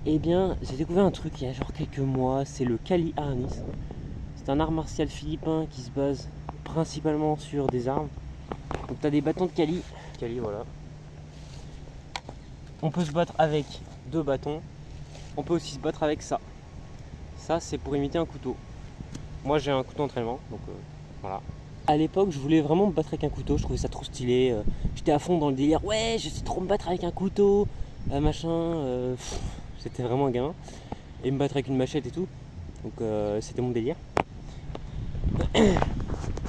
Eh bien, j'ai découvert un truc il y a genre quelques mois, c'est le Kali Arnis. C'est un art martial philippin qui se base principalement sur des armes. Donc t'as des bâtons de Kali. Kali, voilà. On peut se battre avec deux bâtons. On peut aussi se battre avec ça. Ça, c'est pour imiter un couteau. Moi, j'ai un couteau d'entraînement, donc voilà. À l'époque, je voulais vraiment me battre avec un couteau. Je trouvais ça trop stylé. J'étais à fond dans le délire. Ouais, je sais trop me battre avec un couteau, machin. C'était vraiment un gamin. Et me battre avec une machette et tout. Donc c'était mon délire.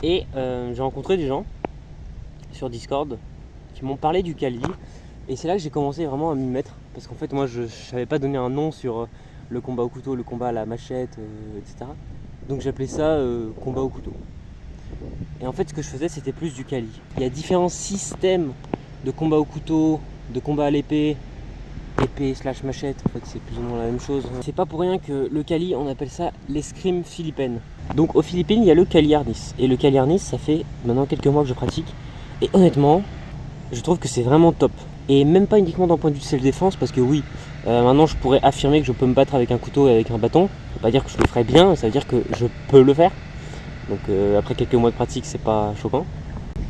Et j'ai rencontré des gens sur Discord qui m'ont parlé du Kali. Et c'est là que j'ai commencé vraiment à m'y mettre. Parce qu'en fait, moi, je savais pas donner un nom sur le combat au couteau, le combat à la machette, etc. Donc j'appelais ça combat au couteau. Et en fait, ce que je faisais, c'était plus du Kali. Il y a différents systèmes de combat au couteau, de combat à l'épée, épée slash machette, en fait, c'est plus ou moins la même chose. C'est pas pour rien que le Kali, on appelle ça l'escrime philippine. Donc aux Philippines, il y a le Kali Arnis. Et le Kali Arnis, ça fait maintenant quelques mois que je pratique. Et honnêtement, je trouve que c'est vraiment top. Et même pas uniquement d'un point de vue de self-défense, parce que oui, maintenant je pourrais affirmer que je peux me battre avec un couteau et avec un bâton. Ça veut pas dire que je le ferai bien, ça veut dire que je peux le faire. Donc après quelques mois de pratique, c'est pas choquant.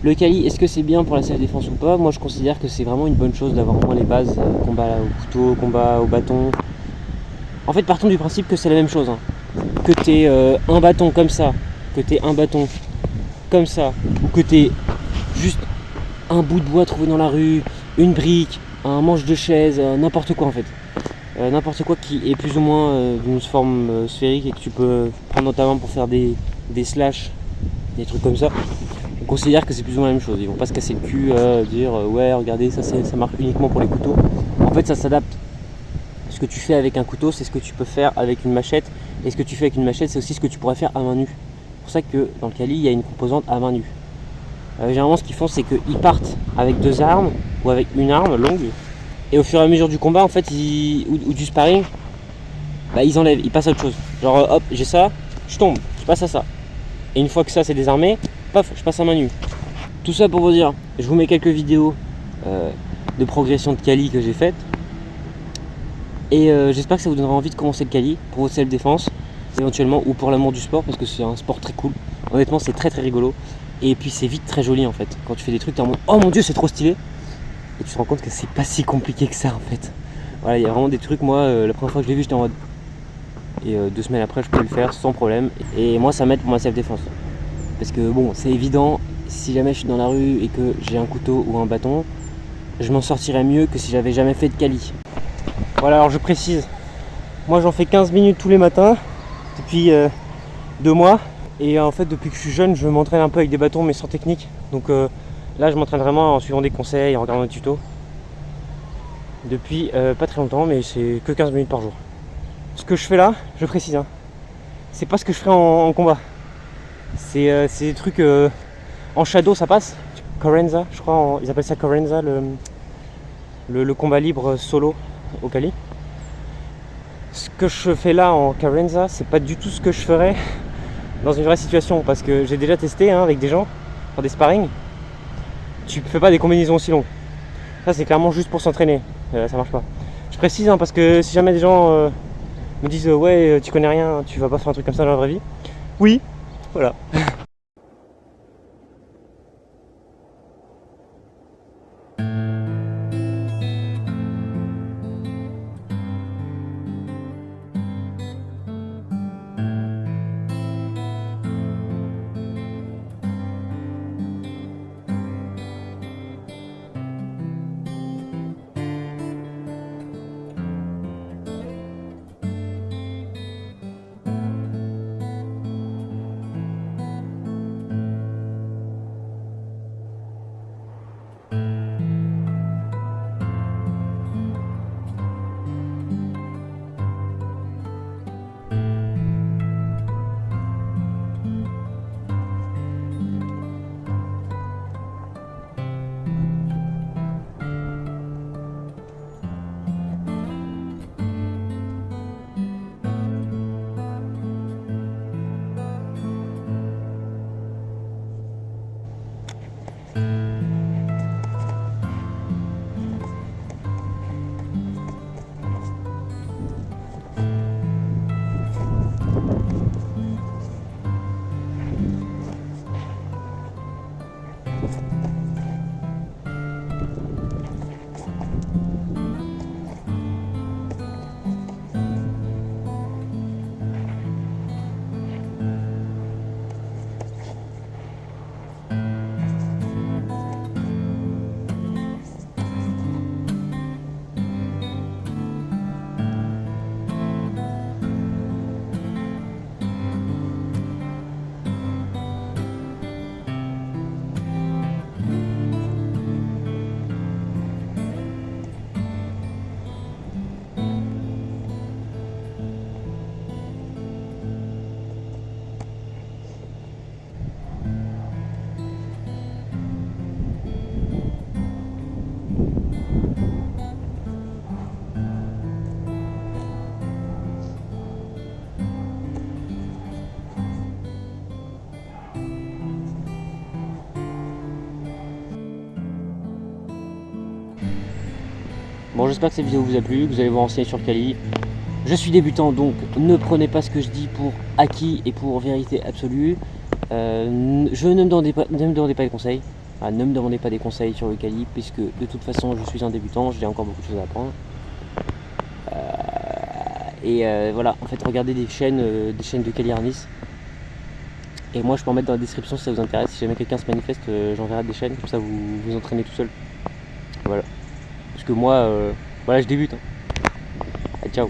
Le Kali, est-ce que c'est bien pour la self-défense ou pas? Moi je considère que c'est vraiment une bonne chose d'avoir au moins les bases, combat au couteau, combat au bâton. En fait, partons du principe que c'est la même chose. Hein. Que t'aies un bâton comme ça, que t'aies un bâton comme ça, ou que t'aies juste un bout de bois trouvé dans la rue, une brique, un manche de chaise, n'importe quoi en fait. N'importe quoi qui est plus ou moins d'une forme sphérique et que tu peux prendre dans ta main pour faire des slash, des trucs comme ça. On considère que c'est plus ou moins la même chose. Ils vont pas se casser le cul à dire ouais regardez ça marche uniquement pour les couteaux. En fait ça s'adapte. Ce que tu fais avec un couteau c'est ce que tu peux faire avec une machette. Et ce que tu fais avec une machette c'est aussi ce que tu pourrais faire à main nue. C'est pour ça que dans le Kali il y a une composante à main nue. Généralement ce qu'ils font c'est qu'ils partent avec deux armes ou avec une arme longue. Et au fur et à mesure du combat en fait ou du sparring, bah, ils enlèvent, ils passent à autre chose. Genre hop j'ai ça, je tombe, je passe à ça. Et une fois que ça c'est désarmé, paf, je passe à main nue. Tout ça pour vous dire, je vous mets quelques vidéos de progression de Kali que j'ai faites. Et j'espère que ça vous donnera envie de commencer le Kali pour votre self-défense, éventuellement, ou pour l'amour du sport, parce que c'est un sport très cool. Honnêtement, c'est très très rigolo. Et puis c'est vite très joli en fait. Quand tu fais des trucs, t'es en mode oh mon dieu, c'est trop stylé. Et tu te rends compte que c'est pas si compliqué que ça en fait. Voilà, il y a vraiment des trucs, moi, la première fois que je l'ai vu, j'étais en mode. Et 2 semaines après, je peux le faire sans problème. Et moi, ça m'aide pour ma self-défense. Parce que bon, c'est évident, si jamais je suis dans la rue et que j'ai un couteau ou un bâton, je m'en sortirais mieux que si j'avais jamais fait de Kali. Voilà, alors je précise, moi j'en fais 15 minutes tous les matins depuis 2 mois. Et en fait, depuis que je suis jeune, je m'entraîne un peu avec des bâtons mais sans technique. Donc là, je m'entraîne vraiment en suivant des conseils, en regardant des tutos. Depuis pas très longtemps, mais c'est que 15 minutes par jour. Ce que je fais là, je précise, hein, c'est pas ce que je ferai en combat. C'est des trucs en shadow, ça passe. Corenza, je crois, ils appellent ça Corenza, le combat libre solo au Kali. Ce que je fais là en Carenza, c'est pas du tout ce que je ferais dans une vraie situation, parce que j'ai déjà testé avec des gens, dans des sparring, tu fais pas des combinaisons aussi longues. Ça c'est clairement juste pour s'entraîner, ça marche pas. Je précise parce que si jamais des gens me disent ouais tu connais rien, tu vas pas faire un truc comme ça dans la vraie vie. Oui, voilà. Bon, j'espère que cette vidéo vous a plu, que vous allez vous renseigner sur Kali. Je suis débutant, donc ne prenez pas ce que je dis pour acquis et pour vérité absolue. Ne me demandez pas des conseils. Enfin, ne me demandez pas des conseils sur le Kali, puisque de toute façon je suis un débutant, j'ai encore beaucoup de choses à apprendre. Voilà, en fait, regardez des chaînes de Kali Harness. Et moi je peux en mettre dans la description si ça vous intéresse. Si jamais quelqu'un se manifeste, j'enverrai des chaînes, comme ça vous vous entraînez tout seul. Voilà. Parce que moi, voilà, je débute. Hein. Ciao.